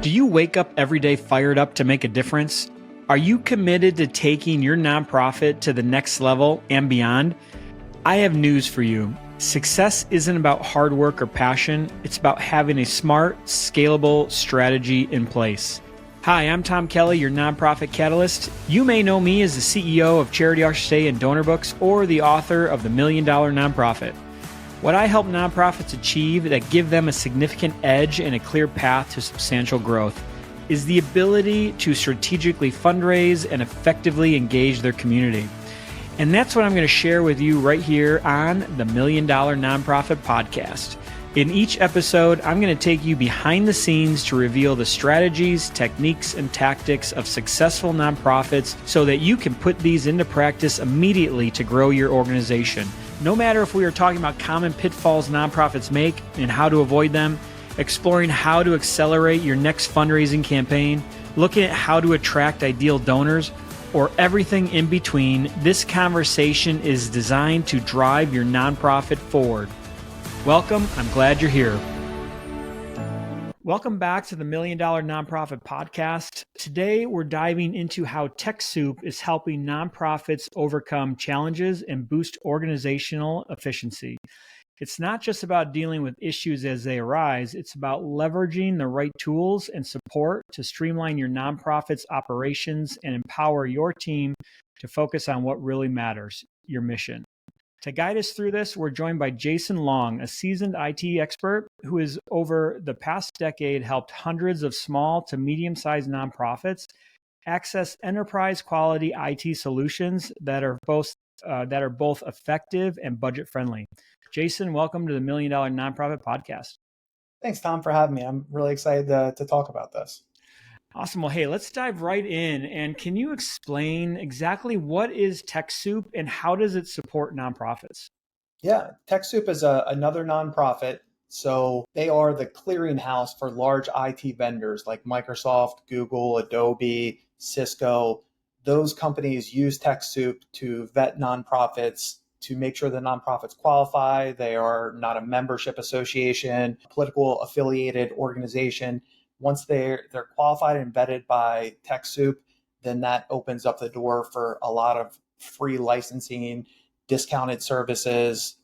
Do you wake up every day fired up to make a difference? Are you committed to taking your nonprofit to the next level and beyond? I have news for you. Success isn't about hard work or passion. It's about having a smart, scalable strategy in place. Hi, I'm Tom Kelly, your nonprofit catalyst. You may know me as the CEO of Charity Auction Today and Donor Books, or the author of The $1 Million Nonprofit. What I help nonprofits achieve that give them a significant edge and a clear path to substantial growth is the ability to strategically fundraise and effectively engage their community. And that's what I'm going to share with you right here on the $1 Million Nonprofit Podcast. In each episode, I'm going to take you behind the scenes to reveal the strategies, techniques, and tactics of successful nonprofits so that you can put these into practice immediately to grow your organization. No matter if we are talking about common pitfalls nonprofits make and how to avoid them, exploring how to accelerate your next fundraising campaign, looking at how to attract ideal donors, or everything in between, this conversation is designed to drive your nonprofit forward. Welcome. I'm glad you're here. Welcome back to the $1 Million Nonprofit Podcast. Today, we're diving into how TechSoup is helping nonprofits overcome challenges and boost organizational efficiency. It's not just about dealing with issues as they arise. It's about leveraging the right tools and support to streamline your nonprofit's operations and empower your team to focus on what really matters, your mission. To guide us through this, we're joined by Jason Long, a seasoned IT expert who has over the past decade helped hundreds of small to medium-sized nonprofits access enterprise-quality IT solutions that are both effective and budget-friendly. Jason, welcome to the $1 Million Nonprofit Podcast. Thanks, Tom, for having me. I'm really excited to talk about this. Awesome. Well, hey, let's dive right in. And can you explain exactly what is TechSoup and how does it support nonprofits? Yeah, TechSoup is another nonprofit. So they are the clearinghouse for large IT vendors like Microsoft, Google, Adobe, Cisco. Those companies use TechSoup to vet nonprofits to make sure the nonprofits qualify. They are not a membership association, political affiliated organization. Once they're qualified and vetted by TechSoup, then that opens up the door for a lot of free licensing, discounted services.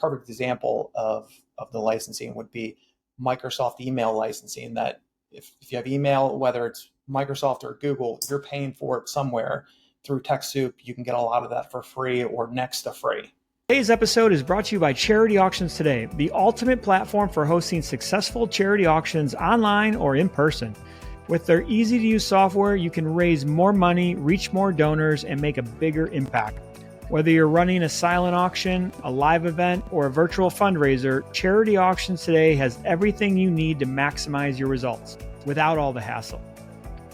Perfect example of the licensing would be Microsoft email licensing. That if you have email, whether it's Microsoft or Google, you're paying for it somewhere. Through TechSoup, you can get a lot of that for free or next to free. Today's episode is brought to you by Charity Auctions Today, the ultimate platform for hosting successful charity auctions online or in person. With their easy-to-use software, you can raise more money, reach more donors, and make a bigger impact. Whether you're running a silent auction, a live event, or a virtual fundraiser, Charity Auctions Today has everything you need to maximize your results without all the hassle.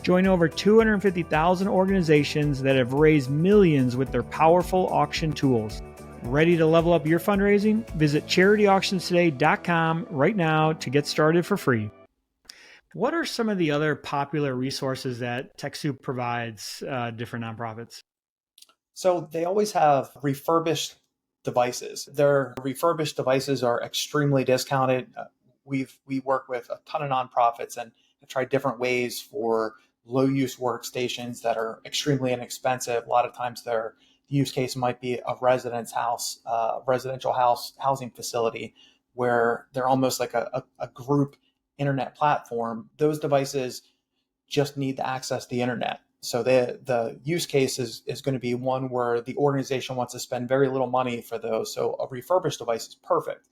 Join over 250,000 organizations that have raised millions with their powerful auction tools. Ready to level up your fundraising? Visit charityauctionstoday.com right now to get started for free. What are some of the other popular resources that TechSoup provides different nonprofits? So they always have refurbished devices. Their refurbished devices are extremely discounted. We work with a ton of nonprofits and have tried different ways for low-use workstations that are extremely inexpensive. A lot of times the use case might be a residential housing facility where they're almost like a group internet platform. Those devices just need to access the internet. So the use case is going to be one where the organization wants to spend very little money for those. So a refurbished device is perfect.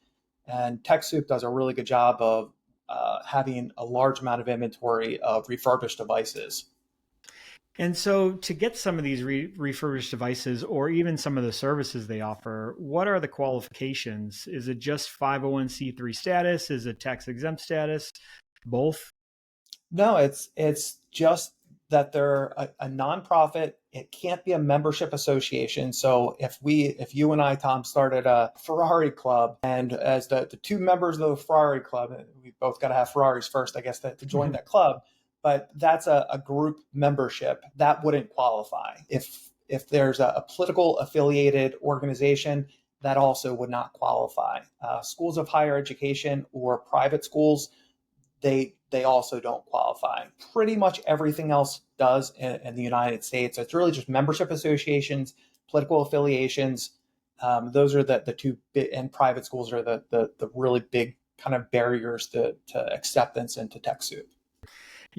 And TechSoup does a really good job of having a large amount of inventory of refurbished devices. And so to get some of these refurbished devices or even some of the services they offer, what are the qualifications? Is it just 501c3 status? Is it tax exempt status? Both? No, it's just that they're a nonprofit. It can't be a membership association. So if you and I, Tom, started a Ferrari club, and as the two members of the Ferrari club, we both got to have Ferraris first, I guess, to join that club. But that's a group membership that wouldn't qualify. If there's a political affiliated organization, that also would not qualify. Schools of higher education or private schools, they they also don't qualify. Pretty much everything else does in the United States. So it's really just membership associations, political affiliations. Those are the two big, and private schools are the really big kind of barriers to acceptance into TechSoup.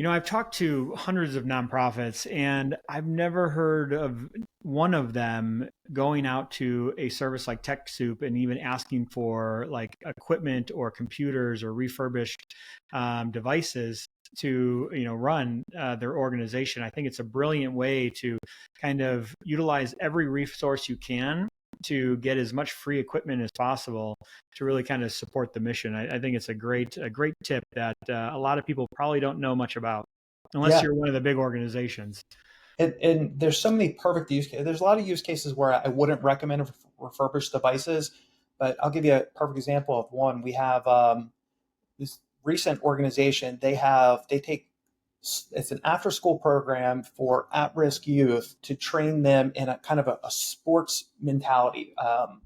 I've talked to hundreds of nonprofits, and I've never heard of one of them going out to a service like TechSoup and even asking for like equipment or computers or refurbished devices to run their organization. I think it's a brilliant way to kind of utilize every resource you can to get as much free equipment as possible to really kind of support the mission. I think it's a great tip that a lot of people probably don't know much about, unless Yeah. you're one of the big organizations. And there's so many perfect use cases. There's a lot of use cases where I wouldn't recommend refurbished devices, but I'll give you a perfect example of one. We have this recent organization. It's an after school program for at-risk youth to train them in a kind of a sports mentality.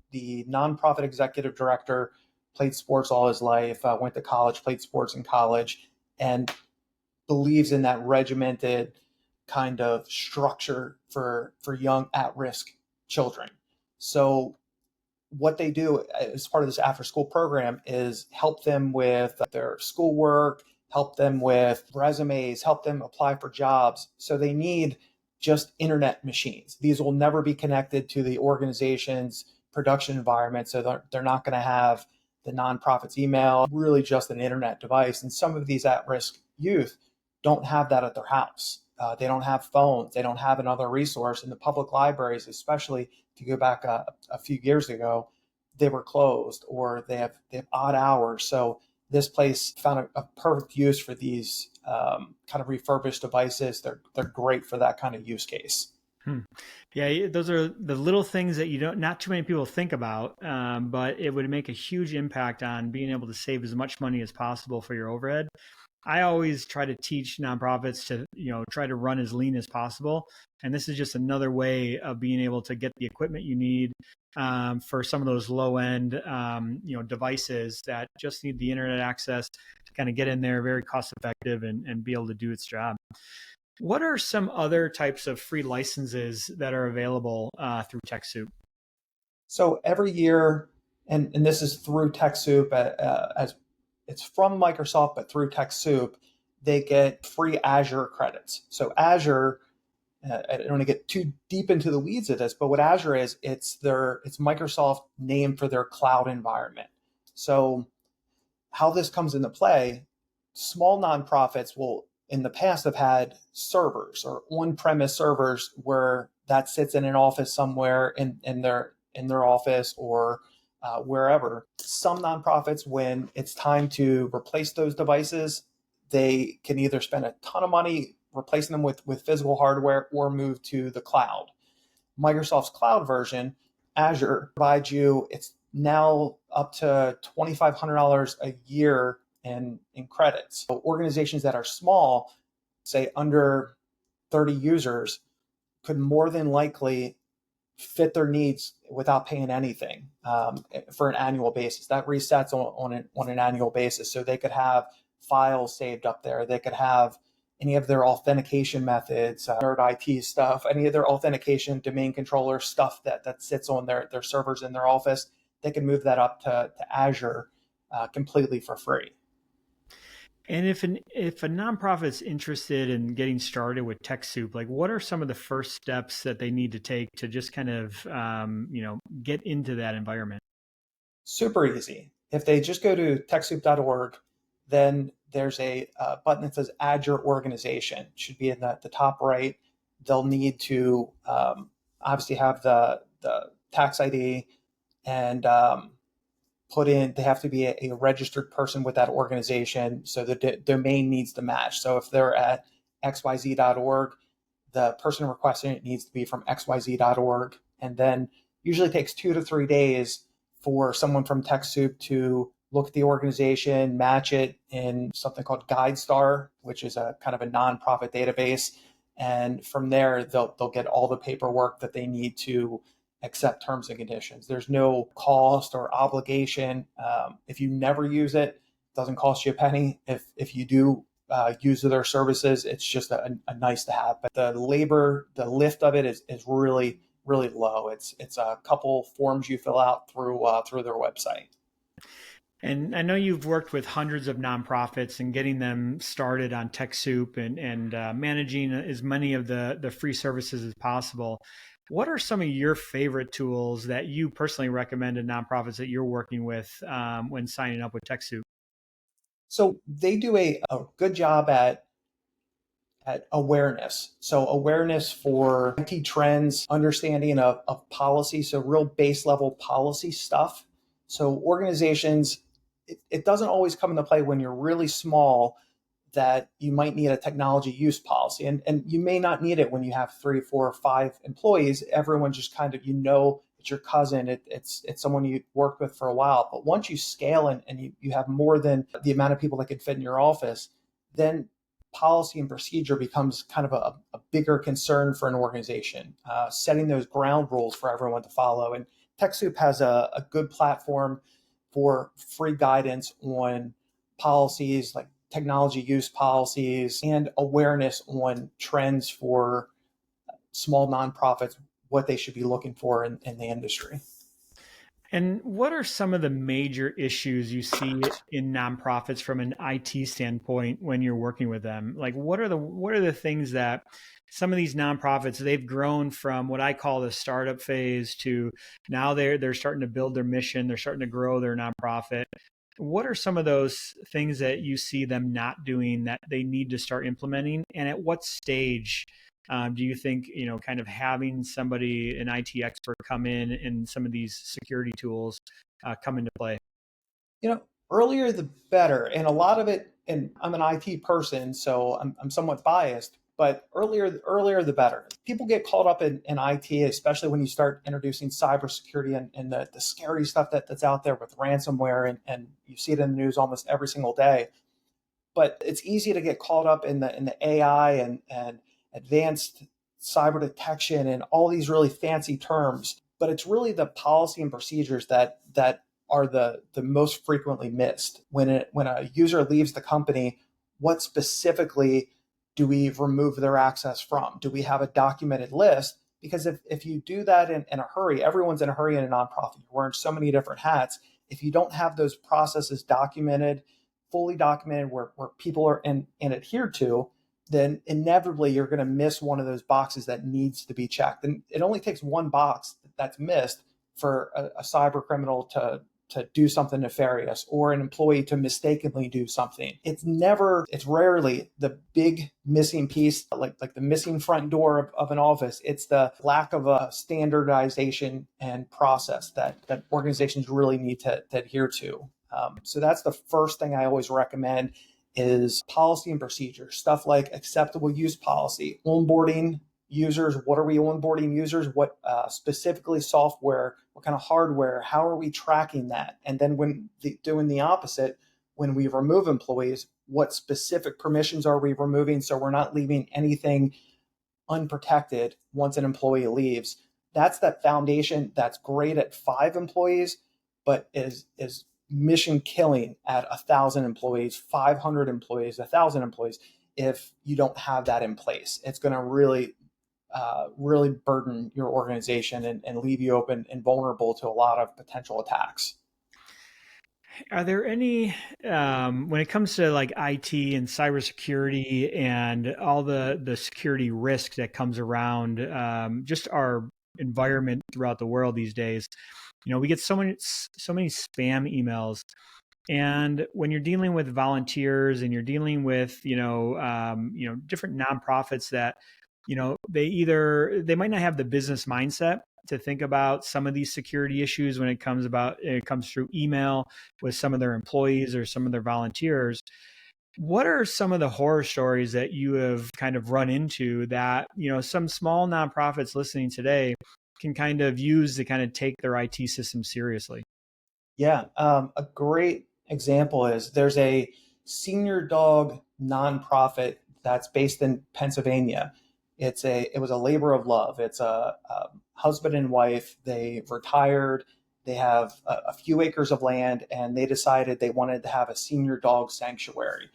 The nonprofit executive director played sports all his life, went to college, played sports in college, and believes in that regimented kind of structure for young at-risk children. So what they do as part of this after school program is help them with their schoolwork, help them with resumes, help them apply for jobs. So they need just internet machines. These will never be connected to the organization's production environment. So they're not going to have the nonprofit's email, really just an internet device. And some of these at-risk youth don't have that at their house. They don't have phones. They don't have another resource. And the public libraries, especially if you go back a few years ago, they were closed or they have odd hours. So this place found a perfect use for these kind of refurbished devices. They're great for that kind of use case. Yeah, those are the little things that not too many people think about, but it would make a huge impact on being able to save as much money as possible for your overhead. I always try to teach nonprofits to, try to run as lean as possible. And this is just another way of being able to get the equipment you need for some of those low end, devices that just need the internet access to kind of get in there, very cost effective and be able to do its job. What are some other types of free licenses that are available through TechSoup? So every year, and this is through TechSoup, as it's from Microsoft, but through TechSoup, they get free Azure credits. So Azure, I don't want to get too deep into the weeds of this, but what Azure is, it's Microsoft name for their cloud environment. So how this comes into play, small nonprofits will in the past have had servers or on-premise servers where that sits in an office somewhere in their office or wherever. Some nonprofits, when it's time to replace those devices, they can either spend a ton of money replacing them with physical hardware or move to the cloud. Microsoft's cloud version, Azure, provides you, it's now up to $2,500 a year in credits. So organizations that are small, say under 30 users, could more than likely fit their needs without paying anything for an annual basis. That resets on an annual basis. So they could have files saved up there. They could have any of their authentication methods, nerd IT stuff, any of their authentication domain controller stuff that sits on their servers in their office. They can move that up to Azure completely for free. And if a nonprofit's interested in getting started with TechSoup, like what are some of the first steps that they need to take to just kind of get into that environment? Super easy. If they just go to TechSoup.org, then there's a button that says Add Your Organization. It should be in the top right. They'll need to obviously have the tax ID and they have to be a registered person with that organization. So the domain needs to match. So if they're at xyz.org, the person requesting it needs to be from xyz.org. And then usually takes 2 to 3 days for someone from TechSoup to look at the organization, match it in something called GuideStar, which is a kind of a nonprofit database. And from there, they'll get all the paperwork that they need to accept terms and conditions. There's no cost or obligation. If you never use it, it doesn't cost you a penny. If you do use of their services. It's just a nice to have. But the lift of it is really, really low. It's a couple forms you fill out through their website. And I know you've worked with hundreds of nonprofits and getting them started on TechSoup and managing as many of the free services as possible. What are some of your favorite tools that you personally recommend to nonprofits that you're working with when signing up with TechSoup? So they do a good job at awareness. So awareness for IT trends, understanding of policy, so real base level policy stuff. So organizations, it doesn't always come into play when you're really small that you might need a technology use policy. And you may not need it when you have 3, 4, or 5 employees. Everyone just kind of, it's your cousin, it's someone you worked with for a while. But once you scale and you have more than the amount of people that can fit in your office, then policy and procedure becomes kind of a bigger concern for an organization, setting those ground rules for everyone to follow. And TechSoup has a good platform for free guidance on policies like technology use policies and awareness on trends for small nonprofits, what they should be looking for in the industry. And what are some of the major issues you see in nonprofits from an IT standpoint when you're working with them? Like what are the things that some of these nonprofits, they've grown from what I call the startup phase to now they're starting to build their mission, they're starting to grow their nonprofit. What are some of those things that you see them not doing that they need to start implementing? And at what stage do you think, kind of having somebody, an IT expert come in and some of these security tools come into play? Earlier the better. And a lot of it, and I'm an IT person, so I'm somewhat biased, but earlier the better. People get caught up in IT, especially when you start introducing cybersecurity and the scary stuff that's out there with ransomware, and you see it in the news almost every single day. But it's easy to get caught up in the AI and advanced cyber detection and all these really fancy terms. But it's really the policy and procedures that are the most frequently missed. When a user leaves the company, what specifically do we remove their access from? Do we have a documented list? Because if you do that in a hurry, everyone's in a hurry in a nonprofit. You're wearing so many different hats. If you don't have those processes documented, fully documented, where people are and adhered to, then inevitably you're going to miss one of those boxes that needs to be checked. And it only takes one box that's missed for a cyber criminal to do something nefarious or an employee to mistakenly do something. It's rarely the big missing piece, like the missing front door of an office. It's the lack of a standardization and process that organizations really need to adhere to. So that's the first thing I always recommend is policy and procedure, stuff like acceptable use policy, onboarding users. What are we onboarding users? What specifically software? What kind of hardware? How are we tracking that? And then doing the opposite, when we remove employees, what specific permissions are we removing so we're not leaving anything unprotected once an employee leaves? That's that foundation that's great at 5 employees, but is mission killing at 1,000 employees, 500 employees, 1,000 employees. If you don't have that in place, it's going to really burden your organization and leave you open and vulnerable to a lot of potential attacks. Are there any, when it comes to like IT and cybersecurity and all the security risk that comes around just our environment throughout the world these days, we get so many spam emails. And when you're dealing with volunteers and you're dealing with, different nonprofits that, they might not have the business mindset to think about some of these security issues when it comes through email with some of their employees or some of their volunteers. What are some of the horror stories that you have kind of run into that, some small nonprofits listening today can kind of use to kind of take their IT system seriously? Yeah, a great example is there's a senior dog nonprofit that's based in Pennsylvania. It was a labor of love. It's a husband and wife. They retired. They have a few acres of land, and they decided they wanted to have a senior dog sanctuary.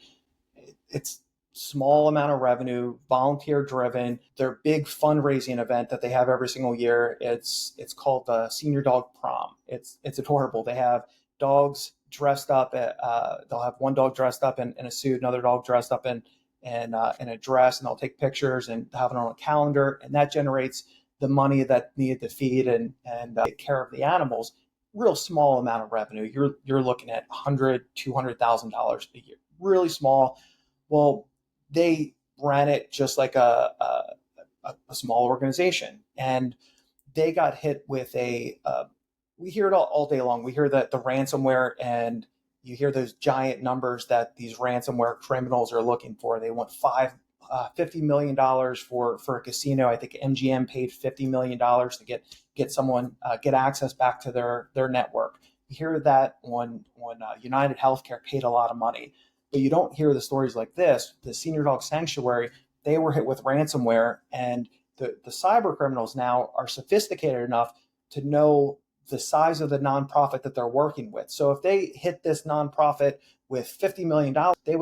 It's small amount of revenue, volunteer driven. Their big fundraising event that they have every single year. It's called the Senior Dog Prom. It's adorable. They have dogs dressed up. They'll have one dog dressed up in a suit, another dog dressed up in a dress, and they'll take pictures and have it on a calendar, and that generates the money that needed to feed and take care of the animals. Real small amount of revenue. You're looking at $100,000-$200,000 a year. Really small. Well, they ran it just like a small organization, and they got hit with we hear it all day long. We hear that the ransomware, and you hear those giant numbers that these ransomware criminals are looking for. They want $50 million for a casino. I think MGM paid $50 million to get someone get access back to their network. You hear that when United Healthcare paid a lot of money, but you don't hear the stories like this. The Senior Dog Sanctuary, they were hit with ransomware, and the cyber criminals now are sophisticated enough to know the size of the nonprofit that they're working with. So if they hit this nonprofit with $50 million, they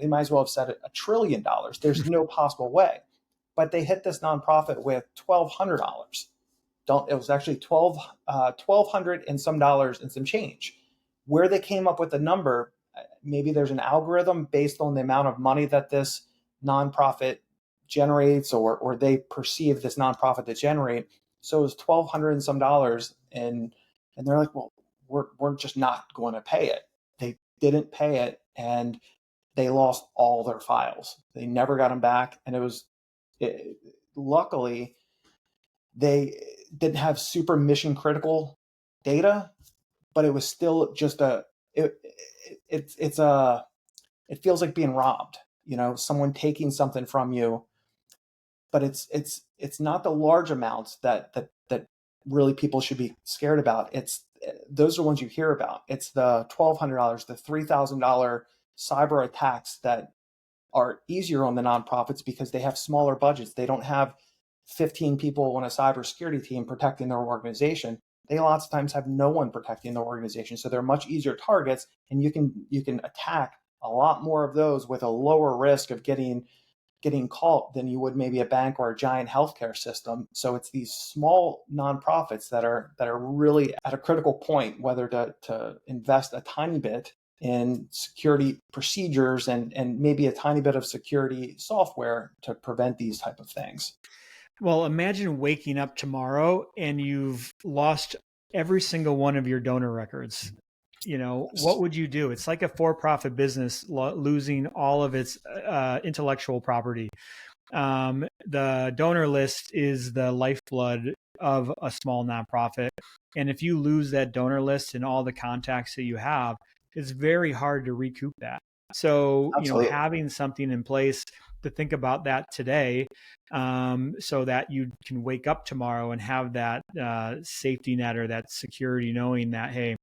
might as well have said $1 trillion. There's no possible way. But they hit this nonprofit with $1,200. It was actually $1,200 and some dollars and some change. Where they came up with the number, maybe there's an algorithm based on the amount of money that this nonprofit generates, or they perceive this nonprofit to generate. So it was $1,200 and some dollars, and they're like, well, we're just not going to pay it. They didn't pay it, and they lost all their files. They never got them back, and luckily they didn't have super mission critical data, but it was still just it feels like being robbed. Someone taking something from you, but it's not the large amounts that really people should be scared about. Those are ones you hear about. It's the $1,200, the $3,000 cyber attacks that are easier on the nonprofits because they have smaller budgets. They don't have 15 people on a cybersecurity team protecting their organization. They lots of times have no one protecting their organization, so they're much easier targets, and you can attack a lot more of those with a lower risk of getting caught than you would maybe a bank or a giant healthcare system. So it's these small nonprofits that are really at a critical point, whether to invest a tiny bit in security procedures and maybe a tiny bit of security software to prevent these type of things. Well, imagine waking up tomorrow and you've lost every single one of your donor records. What would you do? It's like a for-profit business losing all of its intellectual property. The donor list is the lifeblood of a small nonprofit. And if you lose that donor list and all the contacts that you have, it's very hard to recoup that. So, Absolutely. having something in place to think about that today, so that you can wake up tomorrow and have that safety net or that security, knowing that, hey,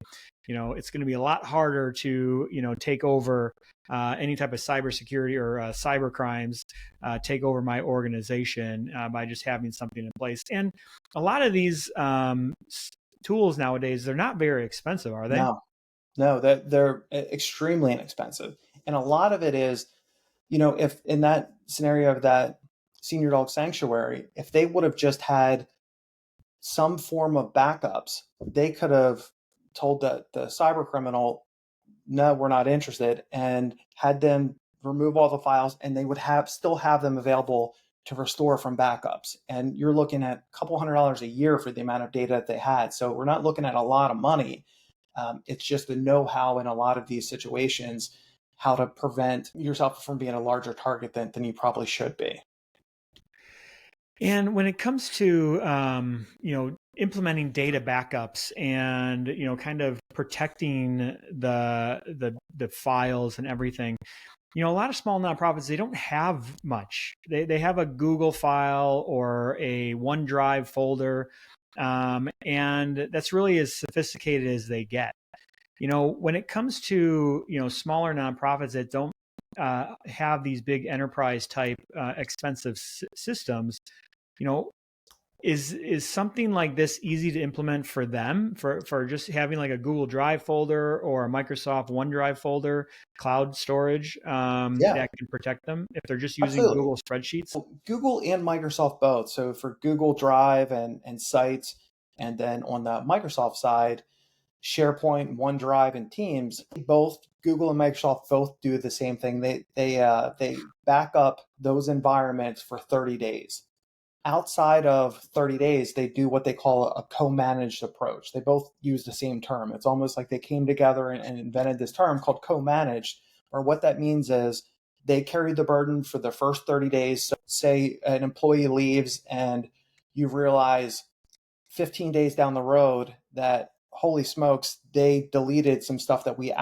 it's going to be a lot harder to, take over any type of cybersecurity or cyber crimes, take over my organization by just having something in place. And a lot of these tools nowadays, they're not very expensive, are they? No, they're extremely inexpensive. And a lot of it is, if in that scenario of that Senior Dog Sanctuary, if they would have just had some form of backups, they could have told the cyber criminal, no, we're not interested, and had them remove all the files, and they would still have them available to restore from backups. And you're looking at a couple $100 a year for the amount of data that they had. So we're not looking at a lot of money. It's just the know-how in a lot of these situations, how to prevent yourself from being a larger target than you probably should be. And when it comes to, implementing data backups and, kind of protecting the files and everything, a lot of small nonprofits, they don't have much. They have a Google file or a OneDrive folder, and that's really as sophisticated as they get. When it comes to, smaller nonprofits that don't have these big enterprise type expensive systems, Is something like this easy to implement for them, for just having like a Google Drive folder or a Microsoft OneDrive folder, cloud storage, Yeah, that can protect them if they're just using absolutely. Google spreadsheets? Google and Microsoft both. So for Google Drive and Sites, and then on the Microsoft side, SharePoint, OneDrive, and Teams, both Google and Microsoft both do the same thing. They back up those environments for 30 days. Outside of 30 days, they do what they call a co-managed approach. They both use the same term. It's almost like they came together and invented this term called co-managed, or what that means is they carry the burden for the first 30 days. So say an employee leaves and you realize 15 days down the road that holy smokes, they deleted some stuff that we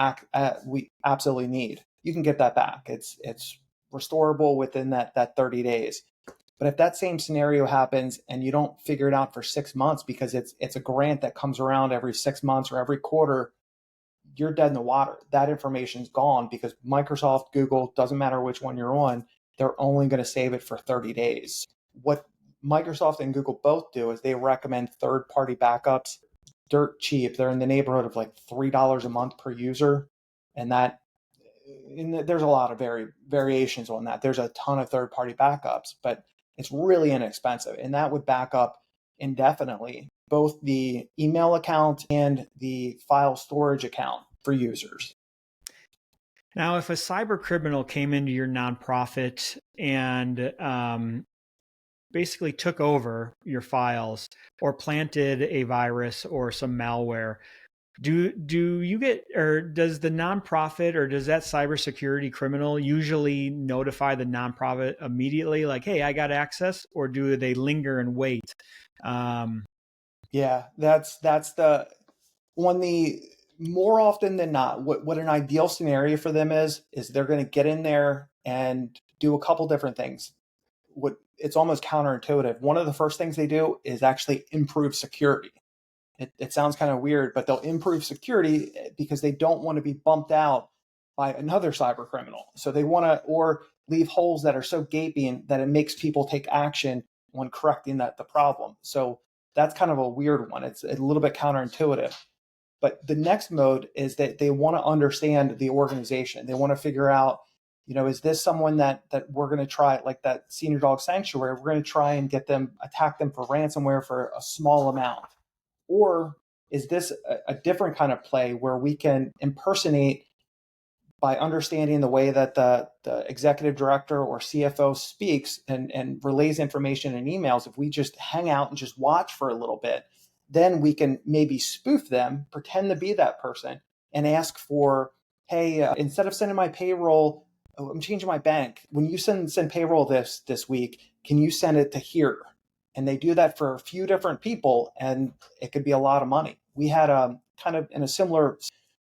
absolutely need. You can get that back. It's restorable within that 30 days. But if that same scenario happens and you don't figure it out for 6 months because it's a grant that comes around every 6 months or every quarter, you're dead in the water. That information's gone because Microsoft, Google, doesn't matter which one you're on, they're only going to save it for 30 days. What Microsoft and Google both do is they recommend third-party backups, dirt cheap. They're in the neighborhood of like $3 a month per user, and there's a lot of variations on that. There's a ton of third-party backups, but it's really inexpensive, and that would back up indefinitely both the email account and the file storage account for users. Now, if a cyber criminal came into your nonprofit and basically took over your files or planted a virus or some malware, do you get, or does the nonprofit or does that cybersecurity criminal usually notify the nonprofit immediately, like, hey, I got access, or do they linger and wait? Um, Yeah, that's the on the more often than not, what an ideal scenario for them is they're going to get in there and do a couple different things. What It's almost counterintuitive. One of the first things they do is actually improve security. It sounds kind of weird, but they'll improve security because they don't want to be bumped out by another cyber criminal. So they want to, or leave holes that are so gaping that it makes people take action when correcting the problem. So that's kind of a weird one. It's a little bit counterintuitive. But the next mode is that they want to understand the organization. They want to figure out, is this someone that we're going to try, like that Senior Dog Sanctuary, we're going to try and attack them for ransomware for a small amount? Or is this a different kind of play where we can impersonate by understanding the way that the executive director or CFO speaks and relays information in emails? If we just hang out and just watch for a little bit, then we can maybe spoof them, pretend to be that person, and ask for, hey, instead of sending my payroll, I'm changing my bank. When you send payroll this week, can you send it to here? And they do that for a few different people, and it could be a lot of money. We had kind of in a similar,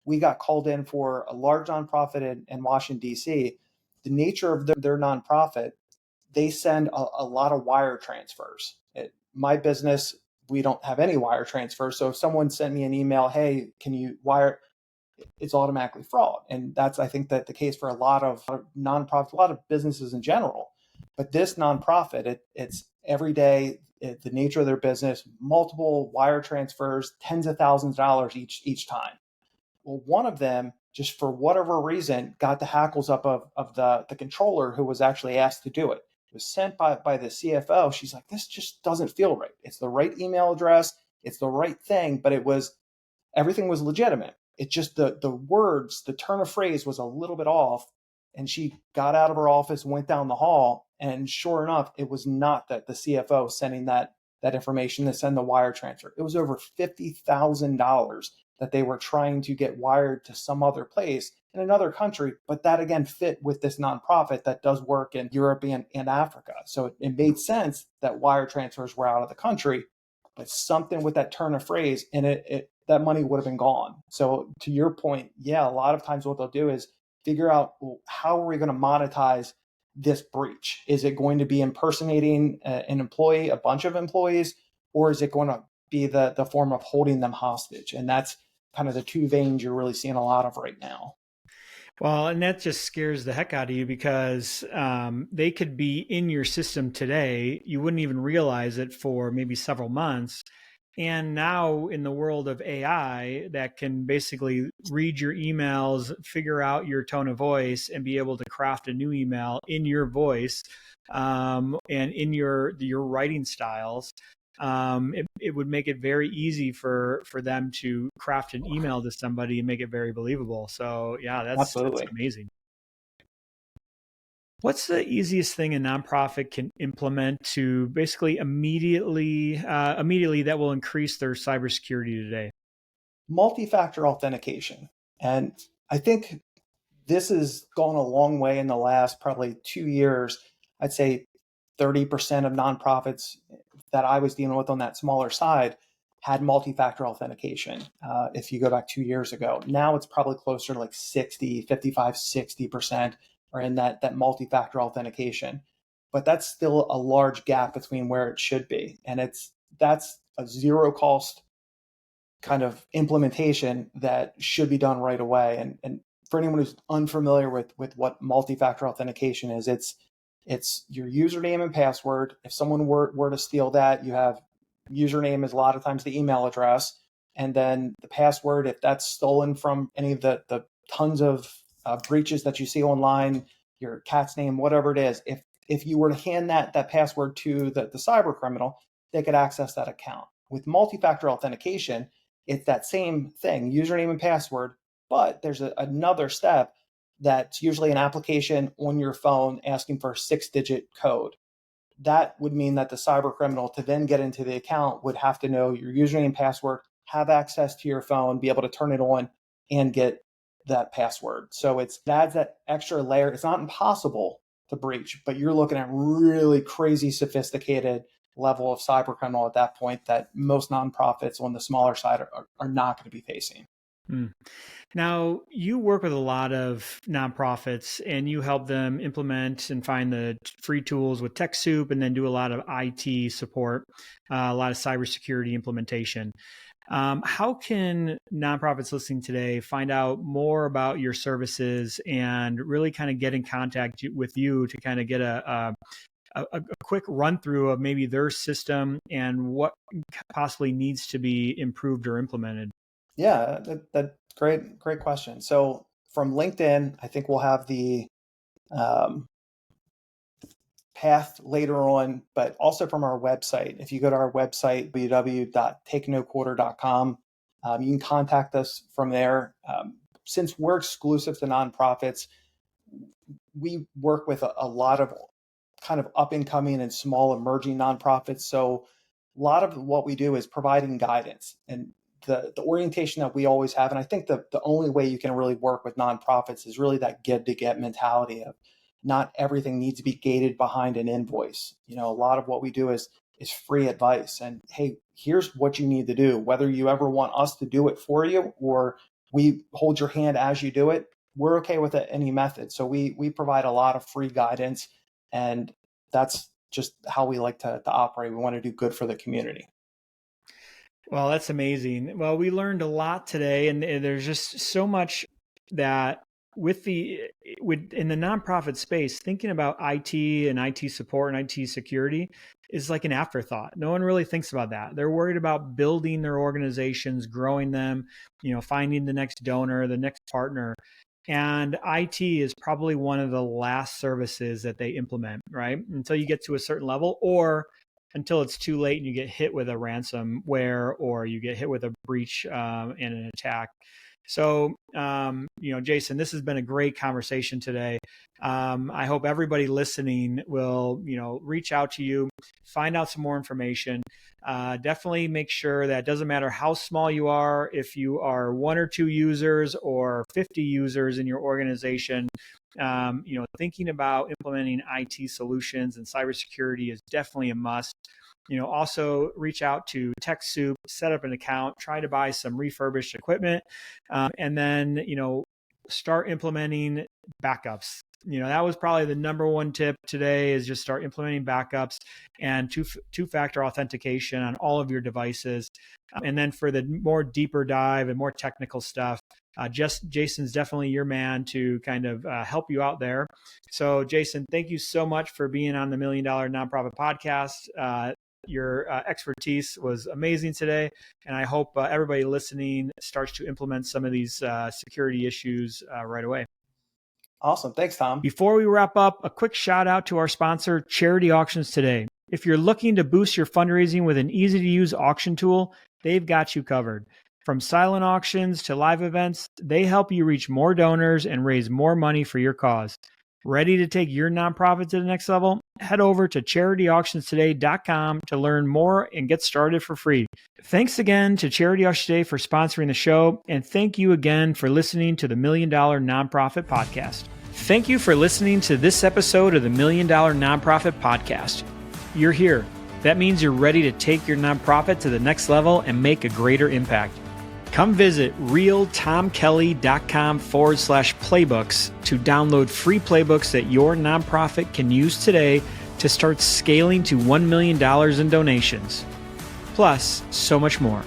we got called in for a large nonprofit in Washington, D.C. The nature of their nonprofit, they send a lot of wire transfers. My business, we don't have any wire transfers. So if someone sent me an email, hey, can you wire, it's automatically fraud. And that's, I think, that the case for a lot of nonprofits, a lot of businesses in general. But this nonprofit, it's every day, the nature of their business, multiple wire transfers, tens of thousands of dollars each time. Well, one of them, just for whatever reason, got the hackles up of the controller who was actually asked to do it. It was sent by the CFO. She's like, this just doesn't feel right. It's the right email address. It's the right thing, but everything was legitimate. It just, the words, the turn of phrase was a little bit off. And she got out of her office, went down the hall, and sure enough, it was not the CFO sending that information to send the wire transfer. It was over $50,000 that they were trying to get wired to some other place in another country. But that again fit with this nonprofit that does work in Europe and Africa. So it made sense that wire transfers were out of the country, but something with that turn of phrase and that money would have been gone. So to your point, yeah, a lot of times what they'll do is figure out, well, how are we going to monetize this breach? Is it going to be impersonating an employee, a bunch of employees, or is it going to be the form of holding them hostage? And that's kind of the two veins you're really seeing a lot of right now. Well, and that just scares the heck out of you because they could be in your system today. You wouldn't even realize it for maybe several months. And now, in the world of AI, that can basically read your emails, figure out your tone of voice, and be able to craft a new email in your voice and in your writing styles. It would make it very easy for them to craft an email to somebody and make it very believable. So yeah, that's Absolutely. amazing. What's the easiest thing a nonprofit can implement to basically immediately that will increase their cybersecurity today? Multi-factor authentication. And I think this has gone a long way in the last probably 2 years. I'd say 30% of nonprofits that I was dealing with on that smaller side had multi-factor authentication. If you go back 2 years ago, now it's probably closer to like 60, 55, 60% are in that multi-factor authentication. But that's still a large gap between where it should be. And that's a zero cost kind of implementation that should be done right away. And for anyone who's unfamiliar with what multi-factor authentication is, it's your username and password. If someone were to steal that, you have username is a lot of times the email address, and then the password. If that's stolen from any of the tons of breaches that you see online, your cat's name, whatever it is, if you were to hand that password to the cyber criminal, they could access that account. With multi-factor authentication, it's that same thing, username and password, but there's another step that's usually an application on your phone asking for a 6-digit code. That would mean that the cyber criminal, to then get into the account, would have to know your username and password, have access to your phone, be able to turn it on and get that password. So it adds that extra layer. It's not impossible to breach, but you're looking at really crazy sophisticated level of cyber criminal at that point that most nonprofits on the smaller side are not going to be facing. Hmm. Now, you work with a lot of nonprofits and you help them implement and find the free tools with TechSoup and then do a lot of IT support, a lot of cybersecurity implementation. How can nonprofits listening today find out more about your services and really kind of get in contact with you to kind of get a quick run through of maybe their system and what possibly needs to be improved or implemented? Yeah, that great question. So from LinkedIn, I think we'll have the um, path later on, but also from our website. If you go to our website, www.takenoquarter.com, you can contact us from there. Since we're exclusive to nonprofits, we work with a lot of kind of up and coming and small emerging nonprofits. So a lot of what we do is providing guidance and the orientation that we always have. And I think the only way you can really work with nonprofits is really that get to get mentality of not everything needs to be gated behind an invoice. You know, a lot of what we do is free advice and hey, here's what you need to do, whether you ever want us to do it for you or we hold your hand as you do it, we're okay with any method. So we provide a lot of free guidance, and that's just how we like to operate. We want to do good for the community. Well, that's amazing. Well, we learned a lot today, and there's just so much that with in the nonprofit space, thinking about IT and IT support and IT security is like an afterthought. No one really thinks about that. They're worried about building their organizations, growing them, finding the next donor, the next partner. And IT is probably one of the last services that they implement, right? Until you get to a certain level, or until it's too late and you get hit with a ransomware or you get hit with a breach and an attack. So, Jason, this has been a great conversation today. I hope everybody listening will, reach out to you, find out some more information. Definitely make sure that it doesn't matter how small you are, if you are 1 or 2 users or 50 users in your organization, thinking about implementing IT solutions and cybersecurity is definitely a must. Also reach out to TechSoup, set up an account, try to buy some refurbished equipment, and then, start implementing backups. That was probably the number one tip today is just start implementing backups and two-factor authentication on all of your devices. And then for the more deeper dive and more technical stuff, Jason's definitely your man to kind of help you out there. So Jason, thank you so much for being on the $1 Million Nonprofit Podcast. Your expertise was amazing today, and I hope everybody listening starts to implement some of these security issues right away. Awesome. Thanks, Tom. Before we wrap up, a quick shout out to our sponsor, Charity Auctions Today. If you're looking to boost your fundraising with an easy-to-use auction tool, they've got you covered. From silent auctions to live events, they help you reach more donors and raise more money for your cause. Ready to take your nonprofit to the next level? Head over to charityauctionstoday.com to learn more and get started for free. Thanks again to Charity Auctions Today for sponsoring the show, and thank you again for listening to the $1 Million Nonprofit Podcast. Thank you for listening to this episode of the $1 Million Nonprofit Podcast. You're here. That means you're ready to take your nonprofit to the next level and make a greater impact. Come visit realtomkelly.com/playbooks to download free playbooks that your nonprofit can use today to start scaling to $1 million in donations. Plus, so much more.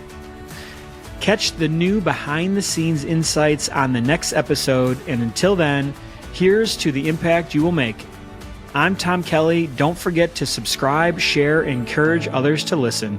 Catch the new behind-the-scenes insights on the next episode, and until then, here's to the impact you will make. I'm Tom Kelly. Don't forget to subscribe, share, and encourage others to listen.